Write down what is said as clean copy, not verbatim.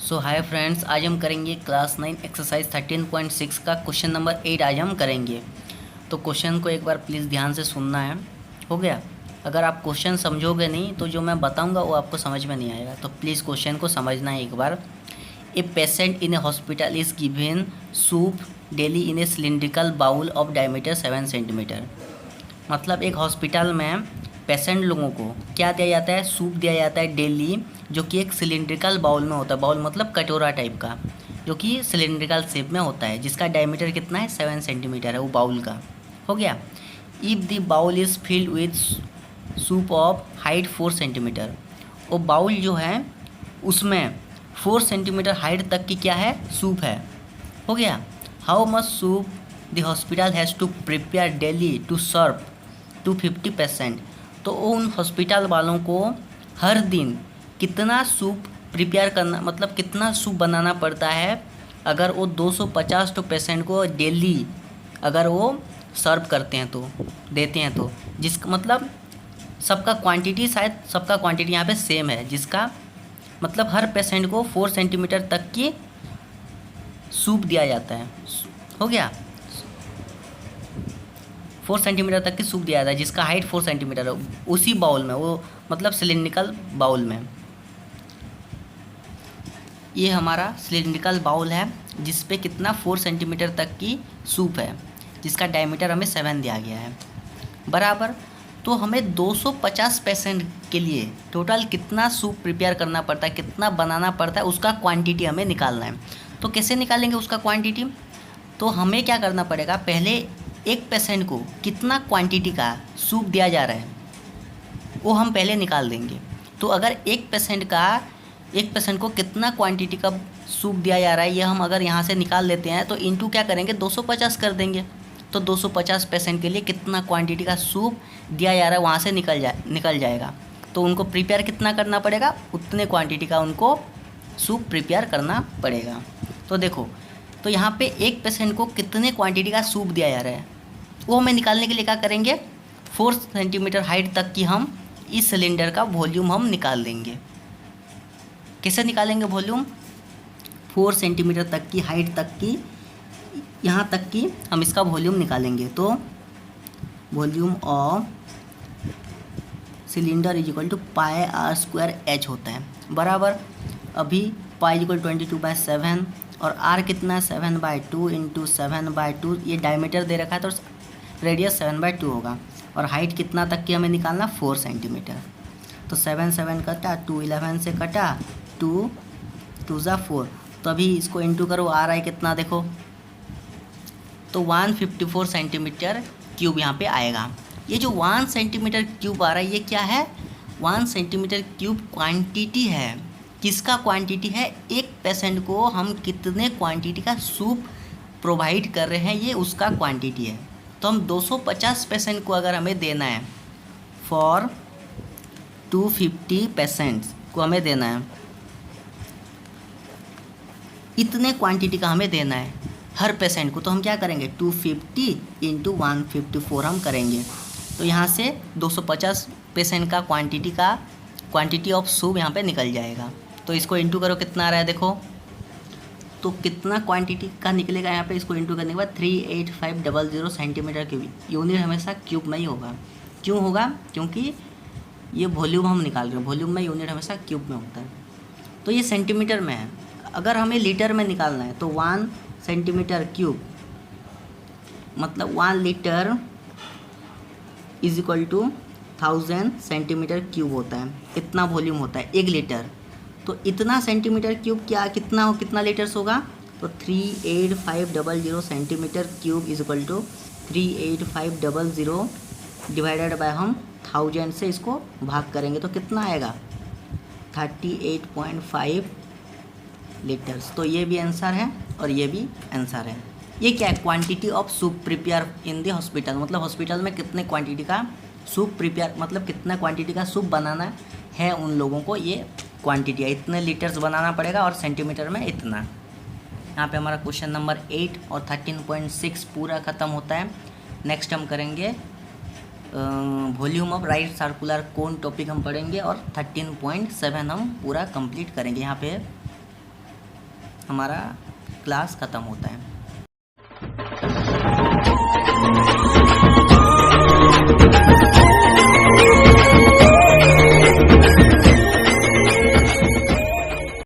सो hi friends, आज हम करेंगे क्लास 9 एक्सरसाइज 13.6 का क्वेश्चन नंबर 8 आज हम करेंगे। तो क्वेश्चन को एक बार प्लीज़ ध्यान से सुनना है। हो गया? अगर आप क्वेश्चन समझोगे नहीं तो जो मैं बताऊंगा वो आपको समझ में नहीं आएगा, तो प्लीज़ क्वेश्चन को समझना है एक बार। A patient in a hospital is given soup daily in a cylindrical bowl of diameter 7 centimetre. मतलब एक हॉस्पिटल में पेशेंट लोगों को क्या दिया जाता है? सूप दिया जाता है डेली, जो कि एक सिलिंड्रिकल बाउल में होता है। बाउल मतलब कटोरा टाइप का, जो कि सिलिंड्रिकल शेप में होता है, जिसका डायमीटर कितना है? 7 सेंटीमीटर है वो बाउल का। हो गया? If the bowl is filled with soup of height 4 centimetre, वो बाउल जो है उसमें 4 सेंटीमीटर हाइट तक की क्या है? सूप है। हो गया? How much soup the hospital has to prepare daily to serve to 50%। तो उन हॉस्पिटल वालों को हर दिन कितना सूप प्रिपेयर करना, मतलब कितना सूप बनाना पड़ता है अगर वो 250 तो पेशेंट को डेली अगर वो सर्व करते हैं, तो देते हैं, तो जिसका मतलब सबका क्वांटिटी, शायद सबका क्वांटिटी यहाँ पे सेम है, जिसका मतलब हर पेशेंट को 4 सेंटीमीटर तक की सूप दिया जाता है। हो गया? 4 सेंटीमीटर तक की सूप दिया जाता है, जिसका हाइट 4 सेंटीमीटर है, उसी बाउल में, वो मतलब सिलिंड्रिकल बाउल में। ये हमारा सिलिंड्रिकल बाउल है जिस पे कितना 4 सेंटीमीटर तक की सूप है, जिसका डायमीटर हमें 7 दिया गया है, बराबर। तो हमें 250 पेशेंट के लिए टोटल कितना सूप प्रिपेयर करना पड़ता है, कितना बनाना पड़ता है, उसका क्वांटिटी हमें निकालना है। तो कैसे निकालेंगे उसका क्वांटिटी? तो हमें क्या करना पड़ेगा, पहले एक पेशेंट को कितना क्वांटिटी का सूप दिया जा रहा है वो हम पहले निकाल देंगे। तो अगर एक पेशेंट को कितना क्वांटिटी का सूप दिया जा रहा है, ये हम अगर यहाँ से निकाल लेते हैं तो इनटू क्या करेंगे, 250 कर देंगे। तो 250 पेशेंट के लिए कितना क्वांटिटी का सूप दिया जा रहा है वहाँ से निकल जाएगा। तो उनको प्रिपेयर कितना करना पड़ेगा, उतने क्वांटिटी का उनको सूप प्रिपेयर करना पड़ेगा। तो देखो, तो यहाँ पे एक पेशेंट को कितने क्वांटिटी का सूप दिया जा रहा है वो हमें निकालने के लिए क्या करेंगे, 4 सेंटीमीटर हाइट तक की हम इस सिलेंडर का वॉल्यूम हम निकाल देंगे। कैसे निकालेंगे वॉल्यूम? 4 सेंटीमीटर तक की हाइट तक की, यहाँ तक की हम इसका वॉल्यूम निकालेंगे। तो volume of cylinder is equal to pi R square H होता है, बराबर। अभी पाई इक्वल 22/7 और आर कितना है? 7/2 इंटू 7/2। ये डायमीटर दे रखा है तो रेडियस 7/2 होगा। और हाइट कितना तक की हमें निकालना? 4 सेंटीमीटर। तो 7 7 कटा, 2 11 से कटा, 2 2 ज़ा 4। तो अभी इसको इंटू करो, आ रहा है कितना देखो, तो 154 सेंटीमीटर क्यूब यहाँ पे आएगा। ये जो 1 सेंटीमीटर क्यूब आ रहा है ये क्या है? 1 सेंटीमीटर क्यूब क्वांटिटी है। किसका क्वांटिटी है? एक पेशेंट को हम कितने क्वांटिटी का सूप प्रोवाइड कर रहे हैं, ये उसका क्वांटिटी है। तो हम 250 पेशेंट को अगर हमें देना है, फॉर 250 पेशेंट्स को हमें देना है, इतने क्वांटिटी का हमें देना है हर पेशेंट को, तो हम क्या करेंगे, 250 इंटू 154 हम करेंगे। तो यहाँ से 250 पेशेंट का क्वांटिटी ऑफ सूप यहाँ पे निकल जाएगा। तो इसको इंटू करो, कितना आ रहा है देखो, तो कितना क्वांटिटी का निकलेगा यहाँ पे, इसको इंटू करने के बाद 38500 सेंटीमीटर क्यूब। यूनिट हमेशा क्यूब में ही होगा। क्यों होगा? क्योंकि ये वॉल्यूम हम निकाल रहे हैं, वॉल्यूम में यूनिट हमेशा क्यूब में होता है। तो ये सेंटीमीटर में है, अगर हमें लीटर में निकालना है तो 1 सेंटीमीटर क्यूब मतलब 1 litre is equal to 1000 centimetre cube होता है। इतना वॉल्यूम होता है 1 लीटर। तो इतना सेंटीमीटर क्यूब कितना लीटर्स होगा, तो 38500 centimetre cube is equal to 38500 divided by हम 1000 से इसको भाग करेंगे तो कितना आएगा, 38.5 लीटर्स। तो ये भी आंसर है और ये भी आंसर है। ये क्या है? Quantity of soup prepare in the hospital, मतलब हॉस्पिटल में कितने क्वांटिटी का सूप प्रिपेयर, मतलब कितना क्वांटिटी का सूप बनाना है उन लोगों को, ये क्वांटिटी है। इतने लीटर्स बनाना पड़ेगा और सेंटीमीटर में इतना। यहाँ पे हमारा क्वेश्चन नंबर 8 और 13.6 पूरा ख़त्म होता है। नेक्स्ट हम करेंगे volume of right circular cone topic हम पढ़ेंगे और 13.7 हम पूरा कंप्लीट करेंगे। यहाँ पे हमारा क्लास ख़त्म होता है।